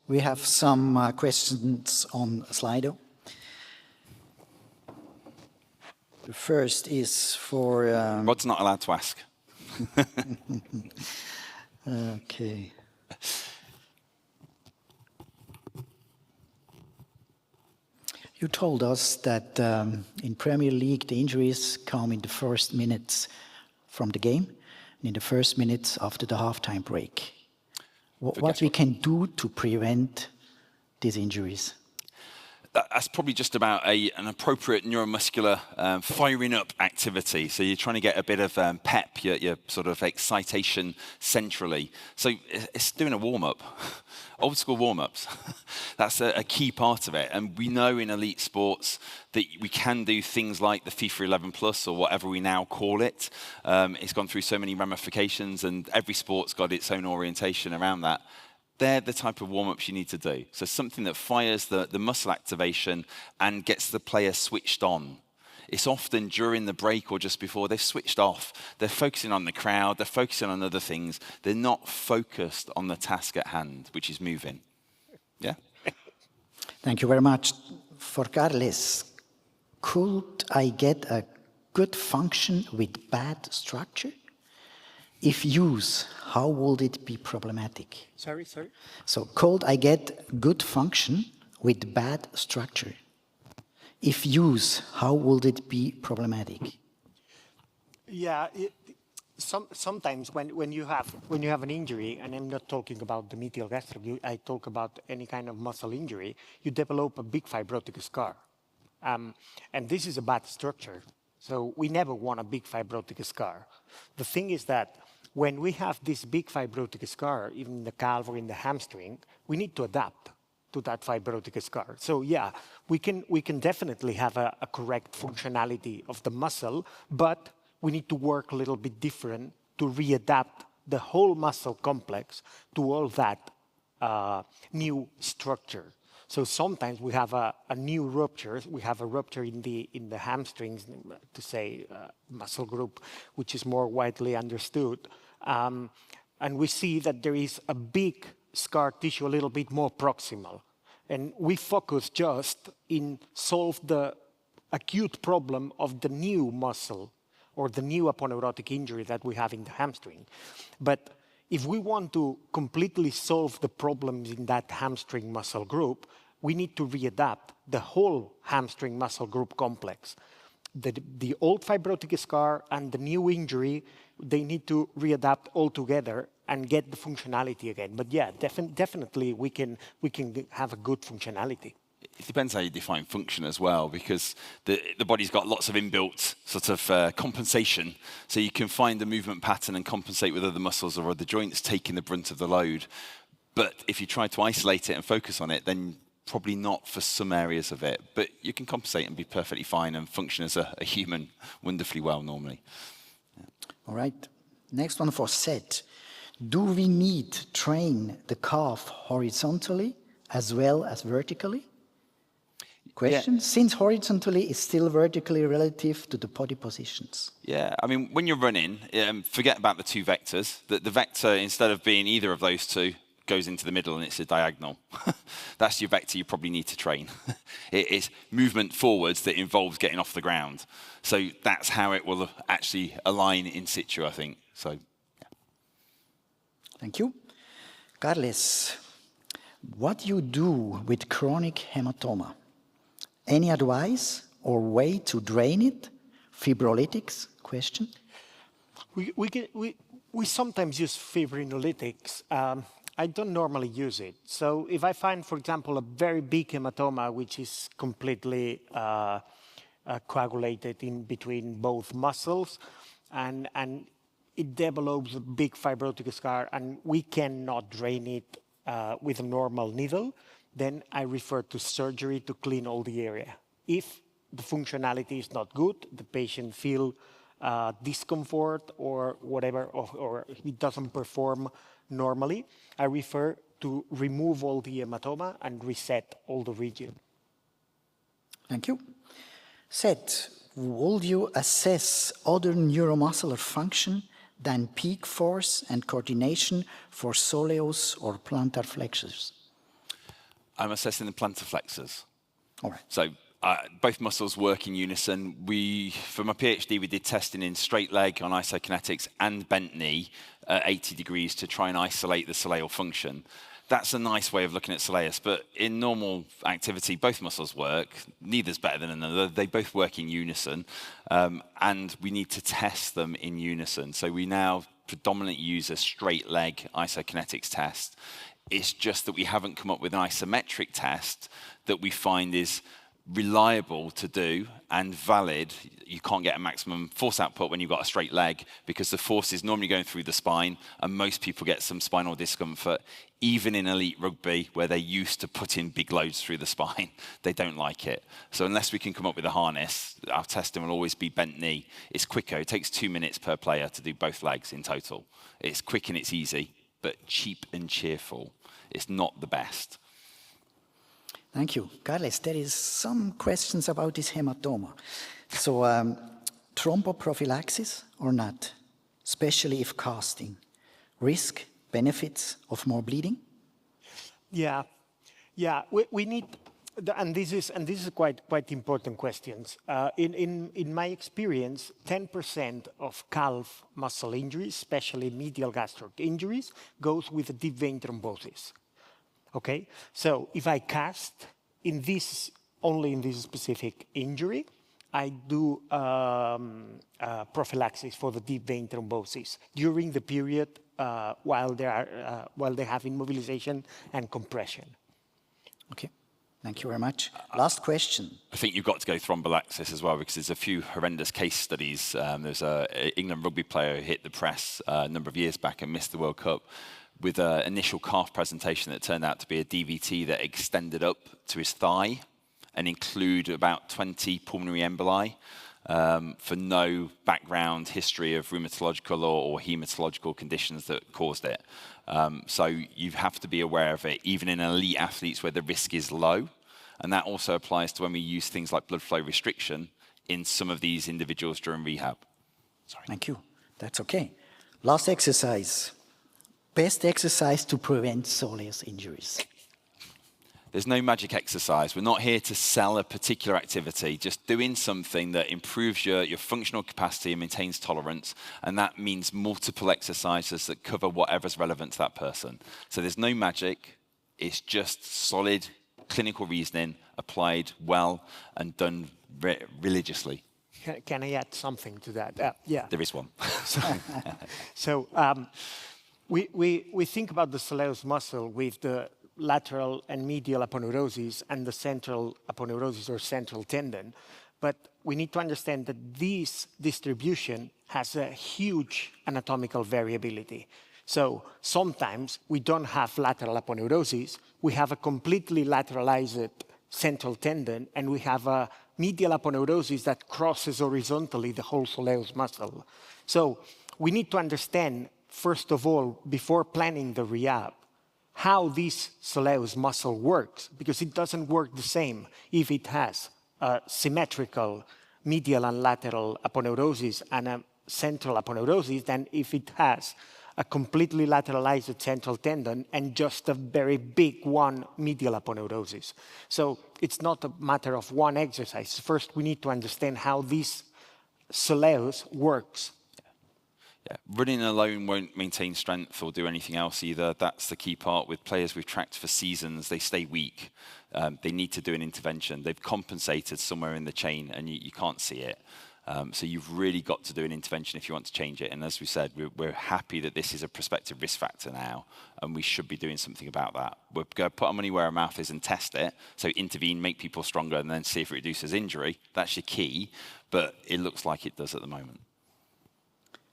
We have some questions on Slido. The first is for... Rod's not allowed to ask. Okay. You told us that in Premier League the injuries come in the first minutes from the game and in the first minutes after the halftime break. What we can do to prevent these injuries? That's probably just about an appropriate neuromuscular firing up activity. So you're trying to get a bit of pep, your sort of excitation centrally. So it's doing a warm-up, old school warm-ups. That's a key part of it. And we know in elite sports that we can do things like the FIFA 11 Plus or whatever we now call it. It's gone through so many ramifications and every sport's got its own orientation around that. They're the type of warm-ups you need to do. So something that fires the muscle activation and gets the player switched on. It's often during the break or just before they've switched off. They're focusing on the crowd, they're focusing on other things. They're not focused on the task at hand, which is moving. Yeah? Thank you very much. For Carles, could I get a good function with bad structure? If used, how would it be problematic? Sorry? So could I get good function with bad structure? If used, how would it be problematic? Yeah, sometimes when you have an injury, and I'm not talking about the medial gastric, I talk about any kind of muscle injury, you develop a big fibrotic scar. And this is a bad structure. So we never want a big fibrotic scar. The thing is that when we have this big fibrotic scar, even in the calf or in the hamstring, we need to adapt to that fibrotic scar. So yeah, we can definitely have a correct functionality of the muscle, but we need to work a little bit different to readapt the whole muscle complex to all that new structure. So sometimes we have a new rupture. We have a rupture in the hamstrings, to say muscle group, which is more widely understood. And we see that there is a big scar tissue a little bit more proximal. And we focus just in solve the acute problem of the new muscle or the new aponeurotic injury that we have in the hamstring. But if we want to completely solve the problems in that hamstring muscle group, we need to readapt the whole hamstring muscle group complex. The old fibrotic scar and the new injury, they need to readapt all together and get the functionality again. But yeah, definitely we can have a good functionality. It depends how you define function as well, because the body's got lots of inbuilt sort of compensation. So you can find the movement pattern and compensate with other muscles or other joints taking the brunt of the load. But if you try to isolate it and focus on it, then probably not for some areas of it. But you can compensate and be perfectly fine and function as a human wonderfully well normally. Yeah. All right. Next one for Seth. Do we need to train the calf horizontally as well as vertically? Question, yeah. Since horizontally is still vertically relative to the body positions. Yeah, I mean, when you're running, forget about the two vectors. The vector, instead of being either of those two, goes into the middle and it's a diagonal. That's your vector you probably need to train. It's movement forwards that involves getting off the ground. So that's how it will actually align in situ, I think. So, yeah. Thank you. Carles, what do you do with chronic hematoma? Any advice or way to drain it? Fibrolytics? Question. We sometimes use fibrinolytics. I don't normally use it. So if I find, for example, a very big hematoma, which is completely coagulated in between both muscles, and it develops a big fibrotic scar, and we cannot drain it with a normal needle, then I refer to surgery to clean all the area. If the functionality is not good, the patient feels discomfort or whatever, or it doesn't perform normally, I refer to remove all the hematoma and reset all the region. Thank you. Seth, would you assess other neuromuscular function than peak force and coordination for soleus or plantar flexors? I'm assessing the plantar flexors. All right. So both muscles work in unison. For my PhD, we did testing in straight leg on isokinetics and bent knee at 80 degrees to try and isolate the soleal function. That's a nice way of looking at soleus, but in normal activity, both muscles work. Neither's better than another. They both work in unison, and we need to test them in unison. So we now predominantly use a straight leg isokinetics test. It's just that we haven't come up with an isometric test that we find is reliable to do and valid. You can't get a maximum force output when you've got a straight leg because the force is normally going through the spine, and most people get some spinal discomfort, even in elite rugby where they're used to putting big loads through the spine. They don't like it. So unless we can come up with a harness, our testing will always be bent knee. It's quicker. It takes 2 minutes per player to do both legs in total. It's quick and it's easy, but cheap and cheerful. It's not the best. Thank you. Carles, there is some questions about this hematoma. So, thromboprophylaxis or not, especially if casting? Risk, benefits of more bleeding? Yeah, we need, and this is quite important questions. In my experience, 10% of calf muscle injuries, especially medial gastric injuries, goes with a deep vein thrombosis. Okay, so if I cast only in this specific injury, I do prophylaxis for the deep vein thrombosis during the period while they have immobilization and compression. Okay, thank you very much. Last question. I think you've got to go thrombolysis as well because there's a few horrendous case studies. There's an England rugby player who hit the press a number of years back and missed the World Cup with an initial calf presentation that turned out to be a DVT that extended up to his thigh and include about 20 pulmonary emboli for no background history of rheumatological or hematological conditions that caused it. So you have to be aware of it, even in elite athletes where the risk is low. And that also applies to when we use things like blood flow restriction in some of these individuals during rehab. Sorry. Thank you. That's okay. Last exercise. Best exercise to prevent soleus injuries. There's no magic exercise. We're not here to sell a particular activity, just doing something that improves your functional capacity and maintains tolerance, and that means multiple exercises that cover whatever's relevant to that person. So there's no magic. It's just solid clinical reasoning applied well and done religiously. Can I add something to that? Yeah. There is one. So we think about the soleus muscle with the lateral and medial aponeurosis and the central aponeurosis or central tendon. But we need to understand that this distribution has a huge anatomical variability. So sometimes we don't have lateral aponeurosis, we have a completely lateralized central tendon, and we have a medial aponeurosis that crosses horizontally the whole soleus muscle. So we need to understand, first of all, before planning the rehab, how this soleus muscle works, because it doesn't work the same if it has a symmetrical medial and lateral aponeurosis and a central aponeurosis than if it has a completely lateralized central tendon and just a very big one medial aponeurosis. So it's not a matter of one exercise. First, we need to understand how this soleus works. Yeah. Running alone won't maintain strength or do anything else either. That's the key part. With players we've tracked for seasons, they stay weak. They need to do an intervention. They've compensated somewhere in the chain and you can't see it. So you've really got to do an intervention if you want to change it. And as we said, we're happy that this is a prospective risk factor now, and we should be doing something about that. We're going to put our money where our mouth is and test it. So intervene, make people stronger, and then see if it reduces injury. That's your key, but it looks like it does at the moment.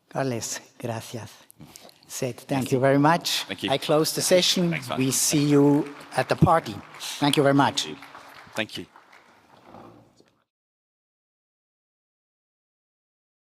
Carles, gracias. Seth, thank you very much. Thank you. I close the session. Thanks, man. We see you at the party. Thank you very much. Thank you.